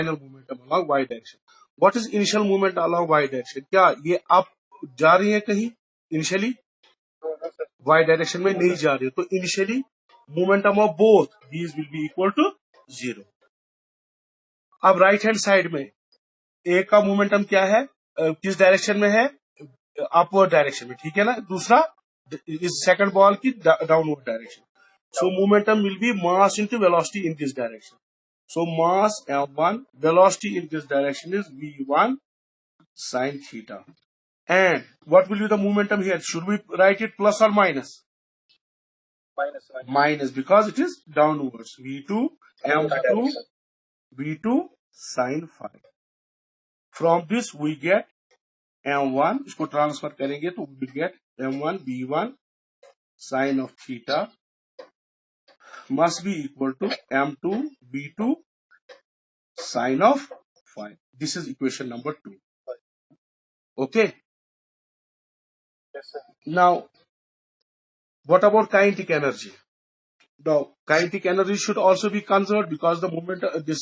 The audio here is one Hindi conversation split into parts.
Final momentum along Y direction. What is initial movement along Y direction? क्या ये आप जा रही है कहीं इनिशियली? वाई डायरेक्शन में नहीं जा रही है, तो initially momentum of both these will be equal to 0। अब राइट हैंड साइड में ए का मोमेंटम क्या है, किस डायरेक्शन में है? अपवर्ड डायरेक्शन में, ठीक है ना। दूसरा इस सेकंड बॉल की downward direction. So momentum will be mass into velocity in this direction. So mass m1, velocity in this direction is v1 sin theta. And what will be the momentum here? Should we write it plus or minus? Minus, because it is downwards. v2 m2 v2 sin phi. From this we get m1, इसको ट्रांसफर करेंगे तो we will get m1 v1 sin of theta must be equal to m2 v2 sin of phi. This is equation number 2. Okay. Yes, sir. Now, what about kinetic energy? Now, kinetic energy should also be conserved because the moment the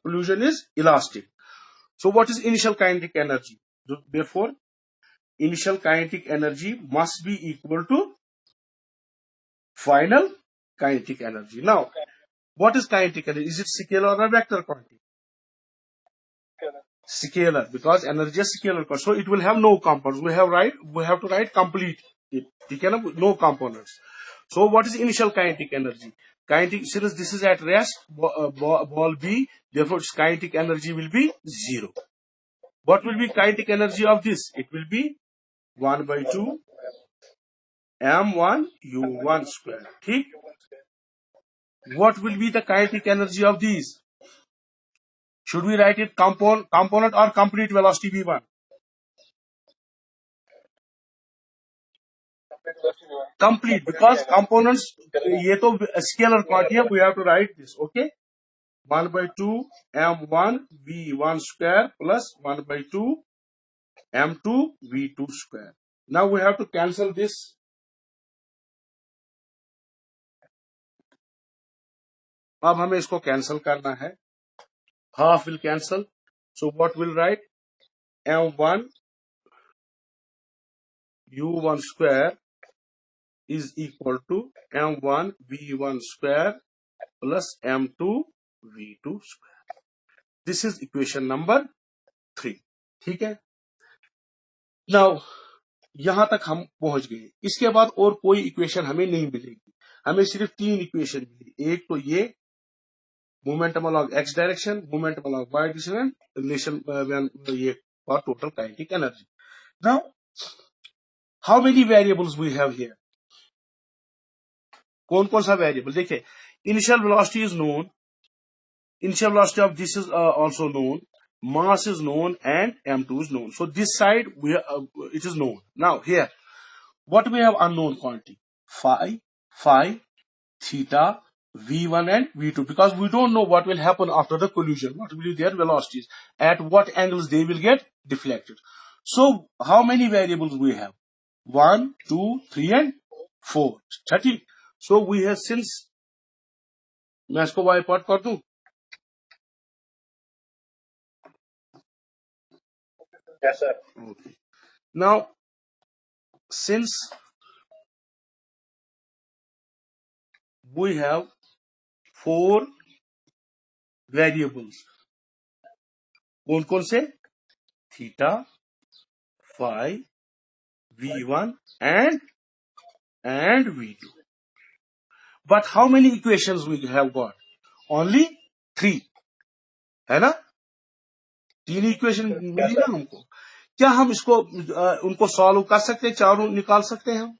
collision is elastic. So, what is initial kinetic energy? Therefore, initial kinetic energy must be equal to final kinetic energy. Now, what is kinetic energy? Is it scalar or vector quantity? Scalar, because energy is scalar, so it will have no components. We have to write complete it, no components. So what is initial kinetic energy? Kinetic, since this is at rest, ball B, therefore its kinetic energy will be 0. What will be kinetic energy of this? It will be 1 by 2 m1 u1 square. ठीक? What will be the kinetic energy of these? Should we write it component or complete velocity v1? Complete, because components ये तो scalar quantity है, we have to write this. Okay, 1 by 2 m1 v1 square plus 1 by 2 m2 v2 square. Now we have to cancel this. अब हमें इसको कैंसिल करना है. Half will cancel. So what will write? m1 u1 square is equal to m1 v1 square plus m2 v2 square. This is equation number 3. ठीक है. नाउ यहां तक हम पहुंच गए. इसके बाद और कोई इक्वेशन हमें नहीं मिलेगी. हमें सिर्फ 3 इक्वेशन मिली. एक तो ये momentum along X direction, momentum along Y direction and relation ये for total kinetic energy. Now how many variables we have here? कौन कौन सा वेरिएबल? देखिए, initial velocity is known, initial velocity of this is also known, mass is known, and m2 is known. So this side it is known. Now here what we have unknown quantity? Phi, theta, v1 and v2, because we don't know what will happen after the collision, what will be their velocities, at what angles they will get deflected. So how many variables we have? 1, 2, 3 and 4, 30. So we have, since मैं इसको वाइप आउट कर दूं. Yes, sir. Okay. Now, since we have 4 variables, कौन से? Theta, phi, v1 and v2. But how many equations we have got? Only 3. है ना? 3 इक्वेशन मिली ना हमको. क्या हम इसको उनको सॉल्व कर सकते हैं? चारों निकाल सकते हैं हम?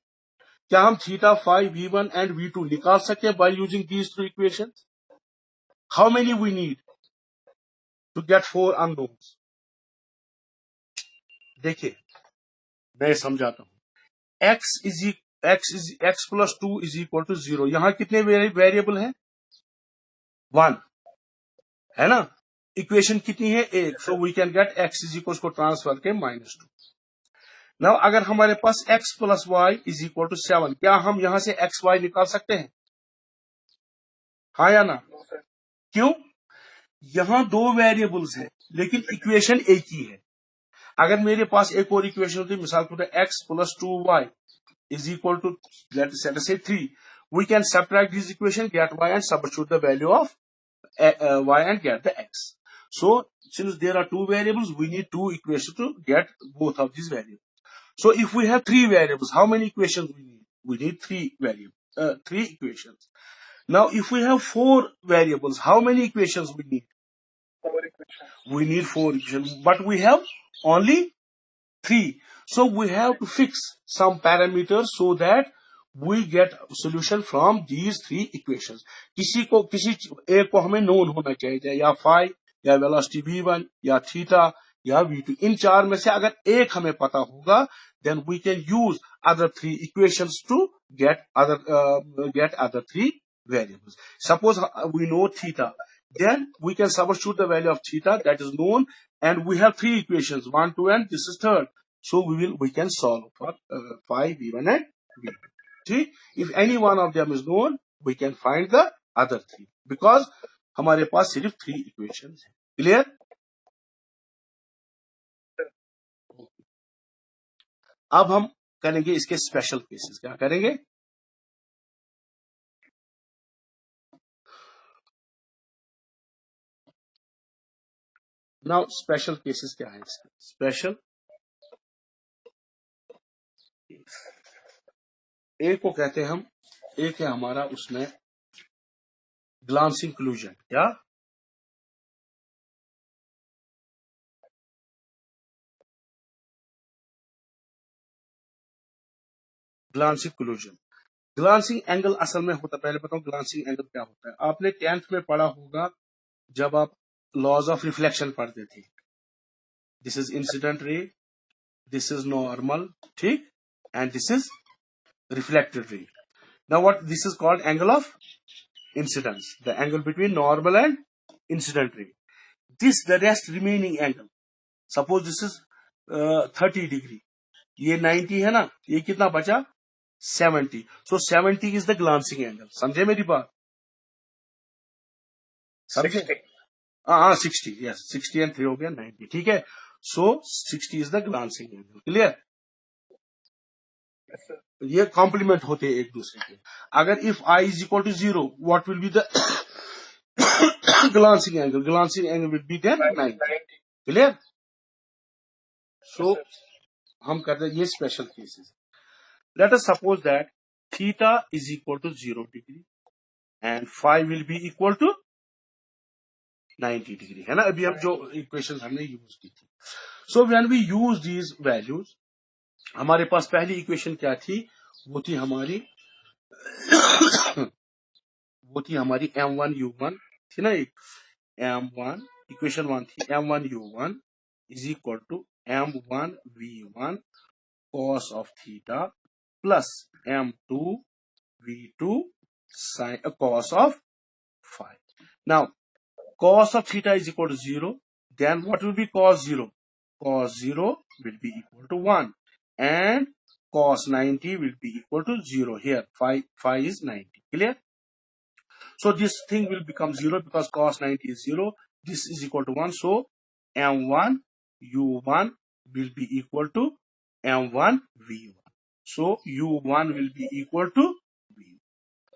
क्या हम theta, phi, v1 and v2 निकाल सकते हैं by using these 3 equations? How many we need to get 4 unknowns? देखिए, मैं समझाता हूं. x plus 2 is equal to 0. यहां कितने वेरिएबल हैं? 1 है ना. इक्वेशन कितनी है? 1. So we can get x is equal को ट्रांसफर के -2. नाउ अगर हमारे पास x plus Y is equal to 7, क्या हम यहां से x y निकाल सकते हैं? हाँ या ना? क्यों? यहां दो वेरिएबल्स है लेकिन इक्वेशन एक ही है। अगर मेरे पास एक और इक्वेशन होती, मिसाल के तौर x + 2y is equal to let us say 3, we can subtract this equation, get y and substitute the value of y and get the x. So since there are two variables, we need two equations to get both of these variables. So if we have three variables, how many equations we need? We need three equations. Now if we have four variables, how many equations we need? We need four equations, but we have only three. So we have to fix some parameters so that we get solution from these three equations. किसी एक को हमें known होना चाहिए, या phi, या velocity v1, या theta, या v2. इन चार में से अगर एक हमें पता होगा, then we can use other three equations to get other three variables. Suppose we know theta, then we can substitute the value of theta that is known, and we have three equations, 1, 2, and this is third. So we can solve for phi, v1 and v2. See, if any one of them is known, we can find the other three, because हमारे पास सिर्फ three equations है. Clear? अब हम करेंगे इसके स्पेशल केसेस. क्या करेंगे? नाउ स्पेशल केसेस क्या है इसके? स्पेशल एक को कहते हैं हम, एक है हमारा उसमें ग्लांसिंग कोलिजन. क्या? Glancing collision. ग्लांसिंग एंगल असल में होता, पहले बताऊं ग्लांसिंग एंगल क्या होता है. आपने 10th में पढ़ा होगा जब आप लॉज ऑफ रिफ्लेक्शन पढ़ते थे. This is incident ray, this is normal, ठीक, and this is reflected ray. Now what this is called? Angle of incidence, the angle between normal and incident ray. This the rest remaining angle, suppose this is 30 degree, ये 90 है ना, ये कितना बचा? 70. So 70 is the glancing angle. समझे मेरी बात? समझे? हाँ 60, यस 60 एंड 3 हो गया 90, ठीक है. So 60 is the glancing angle. Clear? ये कॉम्प्लीमेंट होते हैं एक दूसरे के. अगर if i is equal to 0, what will be the glancing angle? Glancing angle will be then 90. Clear? So हम करते हैं ये special cases. Let us suppose that theta is equal to 0 degree and phi will be equal to 90 degree, है ना. अभी हम जो इक्वेशन हमने यूज की थी. So when we use these values, हमारे पास पहली इक्वेशन क्या थी? वो थी हमारी m1u1 थी ना. एक m1 इक्वेशन 1 थी, m1u1 is equal to m1v1 cos of theta plus m2v2 sin cos of phi. Now cos of theta is equal to 0, then what will be cos 0? Cos 0 will be equal to 1, and cos 90 will be equal to 0. Here phi is 90. Clear? So this thing will become 0 because cos 90 is 0. This is equal to 1. So m1 u1 will be equal to m1 v1. So u1 will be equal to v1.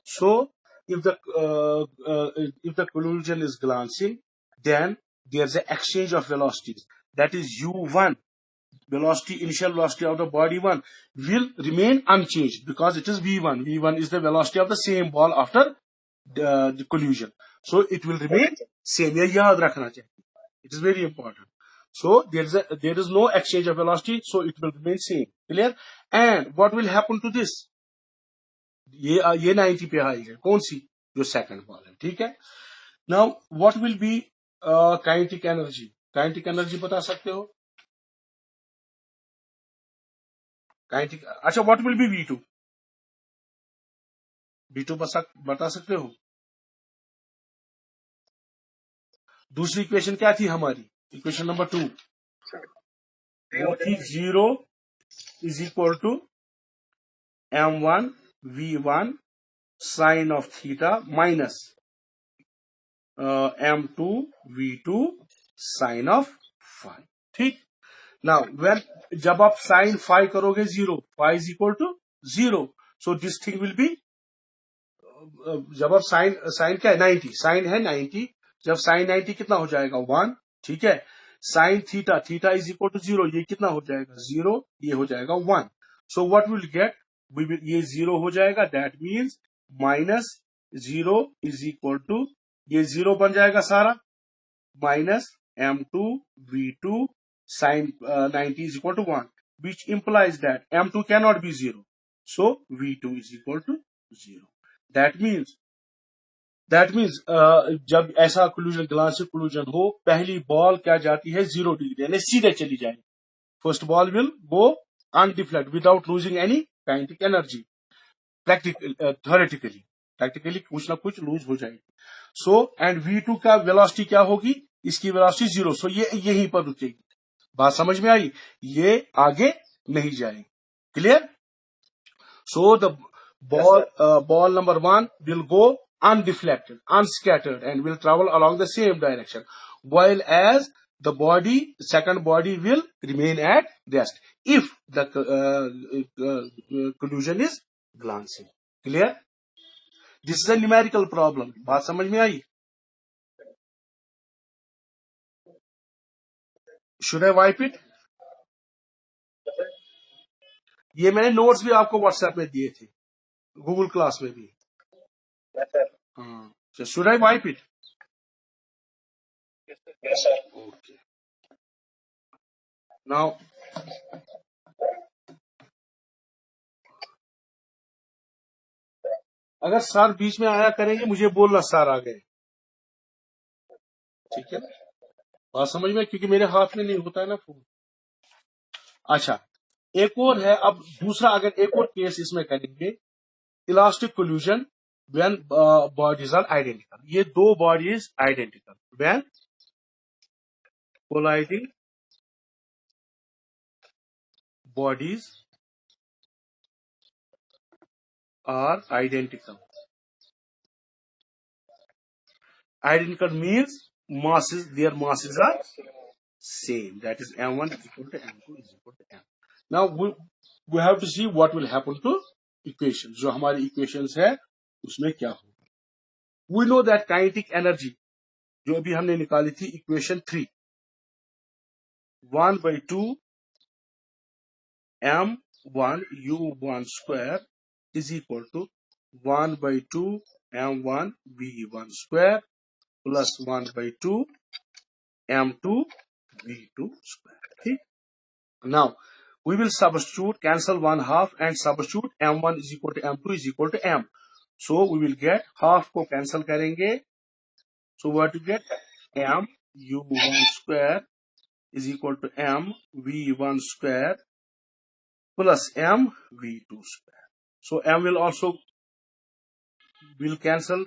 So if the collision is glancing, then there's an exchange of velocities. That is u1, velocity, initial velocity of the body 1 will remain unchanged because it is v1. v1 is the velocity of the same ball after the collision. So it will remain same. ये याद रखना चाहिए. It is very important. So there is no exchange of velocity, so it will remain same. Clear? And what will happen to this? ये 90 पे आएगा. कौन सी? जो सेकंड बॉल है, ठीक है. Now what will B kinetic energy? Kinetic energy बता सकते हो? काइनेटिक, अच्छा what will B v2? v2 बता सकते हो? दूसरी इक्वेशन क्या थी हमारी? इक्वेशन नंबर 2 वो थी 0 is equal to m1 v1 sine of theta minus m2 v2 sine of five, ठीक। नाउ व्हेन जब आप साइन फाइव करोगे zero, five is equal to zero, so this thing will be, जब आप साइन साइन क्या है 90, साइन है 90, जब साइन 90 कितना हो जाएगा 1, ठीक है। Sine theta, theta is equal to zero, ये कितना हो जाएगा 0, ये हो जाएगा 1। सो व्हाट विल गेट, ये 0 हो जाएगा, that means minus 0 is equal to, ये 0 बन जाएगा सारा, minus m2 v2 sine 90 is equal to 1, which implies that m2 cannot be 0, so v2 is equal to 0. That means जब ऐसा कोलिजन, ग्लास कोलिजन हो, पहली बॉल क्या जाती है 0 डिग्री, यानी सीधे चली जाएगी। First ball will go undeflected without losing any kinetic energy, practically कुछ ना कुछ लूज हो जाएगी। सो एंड v2 का वेलोसिटी क्या होगी, इसकी वेलोसिटी 0, सो ये यहीं पर रुकेगी। बात समझ में आई, ये आगे नहीं जाएगी। Clear? So the ball number 1 will go undeflected, unscattered, and will travel along the same direction, while as the second body will remain at rest if the collision is glancing. Clear? This is a numerical problem. बात समझ में आई? Should I wipe it? ये मैंने नोट्स भी आपको व्हाट्सएप में दिए थे, गूगल क्लास में भी। हाँ, so should I wipe it? Yes, sir. Okay. Now, अगर सर बीच में आया करेंगे, मुझे बोलना सर आ गए, ठीक है? बात समझ में, क्योंकि मेरे हाथ में नहीं होता है ना फोन। अच्छा, एक और है, अब दूसरा, अगर एक और केस इसमें करेंगे, elastic collision when bodies are identical. ये दो bodies identical, when colliding bodies are identical. Identical means their masses are same. That is m1 is equal to m2 is equal to m. Now we have to see what will happen to equations. जो हमारी equations है उसमें क्या होगा. We know that kinetic energy जो अभी हमने निकाली थी equation 3, 1/2 m1 u1 square is equal to 1/2 m1 v1 square plus 1/2 m2 v2 square. Okay? Now we will substitute, cancel 1/2 and substitute m1 is equal to m2 is equal to m. So we will get half को cancel करेंगे. So what you get, m u1 square is equal to m v1 square plus m v2 square. So m will also will cancel,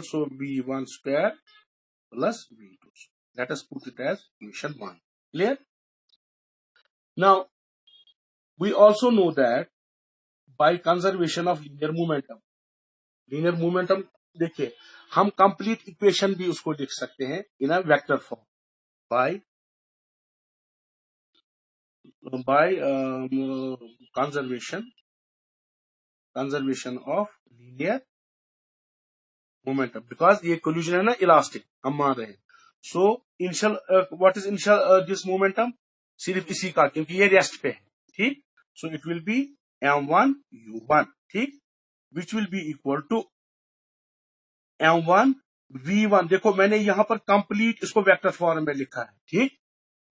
so v1 square plus v2 square. Let us put it as equation 1. Clear? Now we also know that by conservation of linear momentum देखिए, हम कंप्लीट इक्वेशन भी उसको लिख सकते हैं in a vector form by conservation of linear momentum, because ये कोल्यूजन है ना इलास्टिक, हम मान रहे हैं. So initial, what is initial this momentum, सिर्फ इसी का, क्योंकि ये रेस्ट पे है, ठीक. So it will be m1 u1, ठीक, which will be equal to m1 v1. देखो मैंने यहां पर कंप्लीट इसको वेक्टर फॉर्म में लिखा है, ठीक.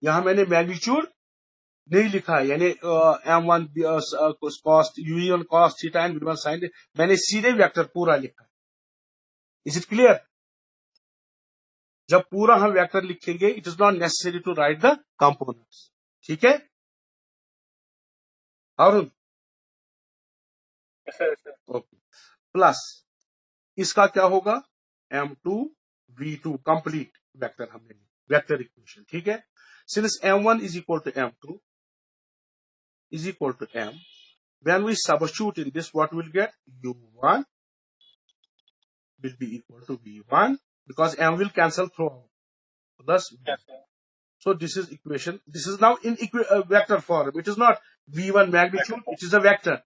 यहां मैंने मैग्नीट्यूड नहीं लिखा है, यानी m1 cos u1 cos theta and v1 sin, मैंने सीधे वेक्टर पूरा लिखा है. Is it clear? जब पूरा हम वेक्टर लिखेंगे, it is not necessary to write the components, ठीक है अरुण? ओके. प्लस इसका क्या होगा, m2 v2 कंप्लीट वेक्टर हमने वेक्टर इक्वेशन, ठीक है. Since m1 is equal to m2 is equal to m, when we substitute in this, what we'll get, u1 will be equal to v1 because m will cancel throughout plus v. So this is equation. This is now in vector form. It is not v1 magnitude. It is a vector.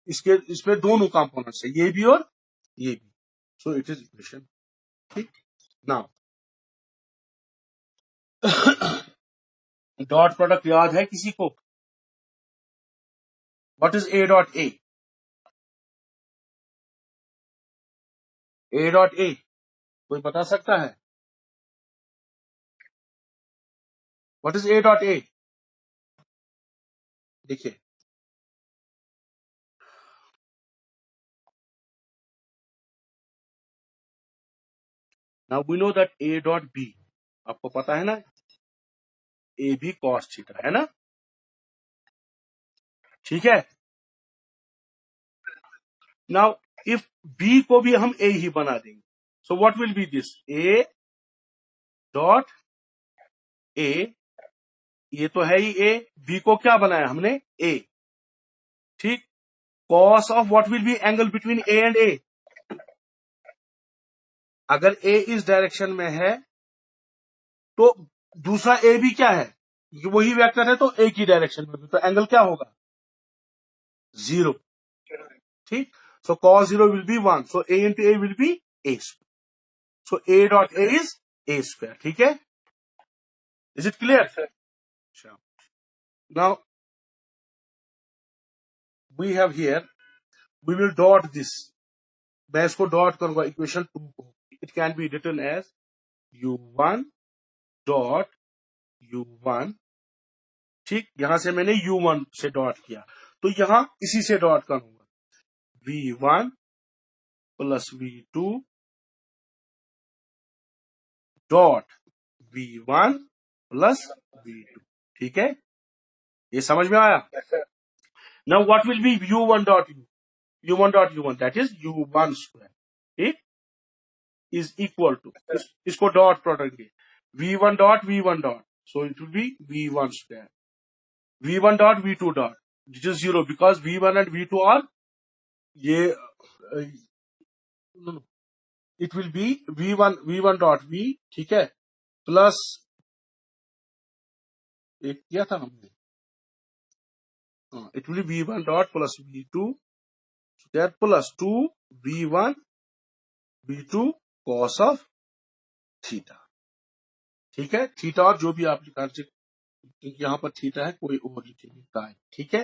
इसमें दोनों components है, ये भी और ये भी. So it is equation. ठीक. Now डॉट प्रोडक्ट याद है किसी को? What is a dot a? A dot a कोई बता सकता है? What is a dot a? देखिए, now we know that a dot b, आपको पता है ना, a b cos थीटा है ना, ठीक है. Now if b को भी हम a ही बना देंगे, so what will be this? a dot a, ये तो है ही a, b को क्या बनाया हमने? a, ठीक. cos of what will be angle between a and a? अगर a इस डायरेक्शन में है तो दूसरा a भी क्या है? वही वेक्टर है तो a की डायरेक्शन में भी, तो एंगल क्या होगा? 0. ठीक. So cos 0 will be 1. So a into a will be a square. So a dot a is a square. ठीक है? Is it clear? Sure. Now we have here, we will dot this. मैं इसको डॉट करूंगा इक्वेशन 2 को. It can be written as u1 dot u1. ठीक. यहां से मैंने u1 से डॉट किया, तो यहां इसी से डॉट करूंगा. v1 plus v2 dot v1 plus v2. ठीक है, ये समझ में आया? Now what will be u1 dot u? u1 dot u1, that is u1 square. ठीक, is equal to, इसको डॉट प्रोडक्ट दिए, v1 dot v1 dot, so it will be v1 square. v1 dot v2 dot, which is 0 because v1 and v2 are ये no, it will be v1 dot v. ठीक है, प्लस एक किया था हमने, it will be v1 dot plus v2 square plus 2 v1 v2 cos of theta. ठीक है, थीटा और जो भी आप निकाल से, यहां पर थीटा है, कोई और लिखेंगे का. ठीक है,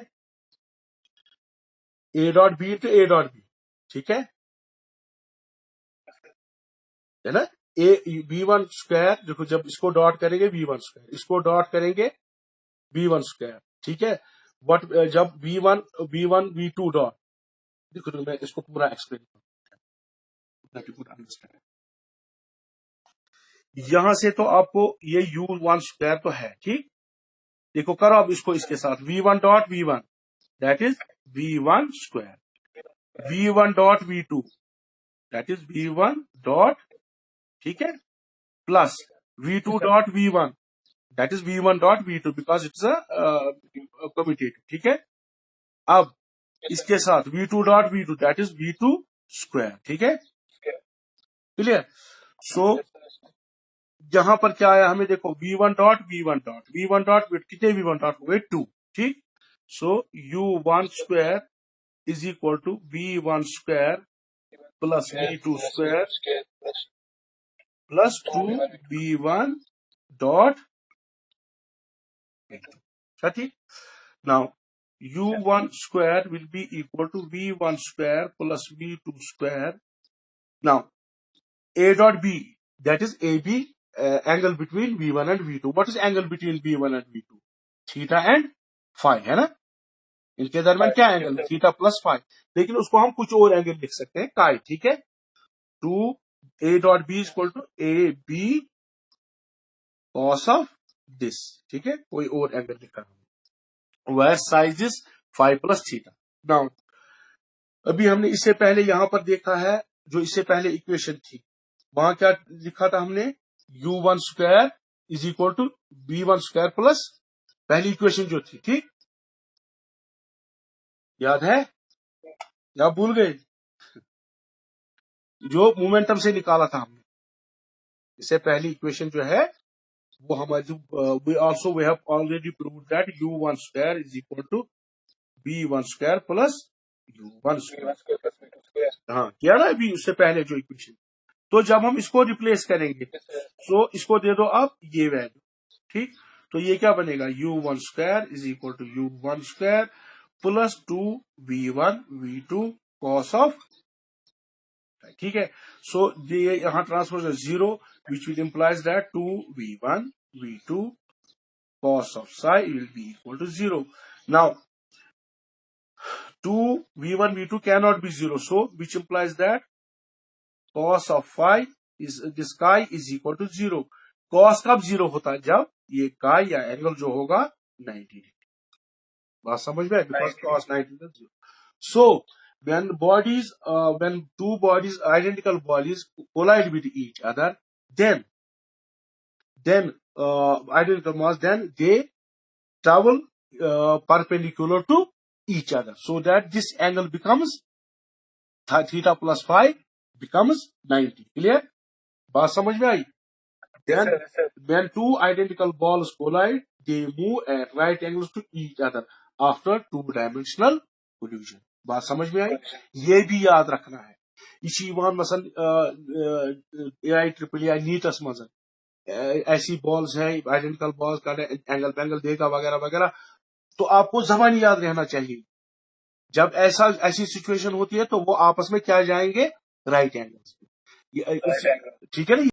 A dot B into A dot B. ठीक है ना. ए b1 स्क्वायर, देखो जब इसको डॉट करेंगे b1 स्क्वायर, इसको डॉट करेंगे b1 स्क्वायर. ठीक है, बट जब b1 v2 डॉट, देखो तो मैं इसको पूरा एक्सप्लेन करूंगा. यहां से तो आपको ये u1 स्क्वायर तो है. ठीक, देखो करो अब इसको इसके साथ, v1 dot v1 that is v1 square, v1 dot v2 that is v1 dot. ठीक है, plus v2 dot v1 that is v1 dot v2 because it's a commutative. ठीक है, अब इसके साथ v2 dot v2 that is v2 square. ठीक है, क्लियर. सो यहां पर क्या आया हमें, देखो v1 डॉट कितने v1 डॉट हो गए 2. ठीक, so u1 square is equal to v1 square plus v2 square plus 2 v1 dot. ठीक, now u1 square will be equal to v1 square plus v2 square. Now a dot b, that is ab, angle between v1 and v2. What is angle between v1 and v2? Theta and phi है ना, इनके दरमियान क्या एंगल? Theta plus phi. लेकिन उसको हम कुछ और एंगल लिख सकते हैं, काई. ठीक है, to a dot b equal to a b cos of this. ठीक है, कोई और एंगल लिखा है, where size is 5 plus theta. Now अभी हमने इससे पहले यहां पर देखा है, जो इससे पहले इक्वेशन थी, वहां क्या लिखा था हमने, u1 square is equal to v1 square plus पहली इक्वेशन जो थी. ठीक, याद है या भूल गए? जो मोमेंटम से निकाला था हमने, इससे पहली इक्वेशन जो है वो हमारी we have already proved that u1 square is equal to b1 square plus u1 square. हाँ किया ना अभी उससे पहले जो इक्वेशन। तो जब हम इसको रिप्लेस करेंगे तो इसको दे दो आप ये वैल्यू, ठीक। तो ये क्या बनेगा u1 square is equal to u1 square plus 2v1 v2 cos of, ठीक है। सो ये यहाँ transfer 0 which will implies that 2v1 v2 cos of psi will be equal to 0. Now 2v1 v2 cannot be 0, so which implies that cos of phi is this chi is equal to 0. cos कब 0 होता है जब ये chi या एंगल जो होगा 90 डिग्री। बात समझ में? because cos 90 is 0. So when two bodies, identical bodies collide with each other, then identical mass, then they travel perpendicular to each other, so that this angle becomes theta plus phi becomes 90. Clear? बात समझ में आई? Then when two identical balls collide, they move at right angles to each other after two-dimensional collision. बात समझ में आई? ये भी याद रखना है। इसी वन मसल AIEEE नीटस मजन ऐसी बॉल्स है, आइडेंटिकल बॉल्स का एंगल पेंगल देगा वगैरह वगैरह, तो आपको जबानी याद रहना चाहिए। जब ऐसी सिचुएशन होती है तो वो आपस में क्या जाएंगे? Right angles. ठीक है ना?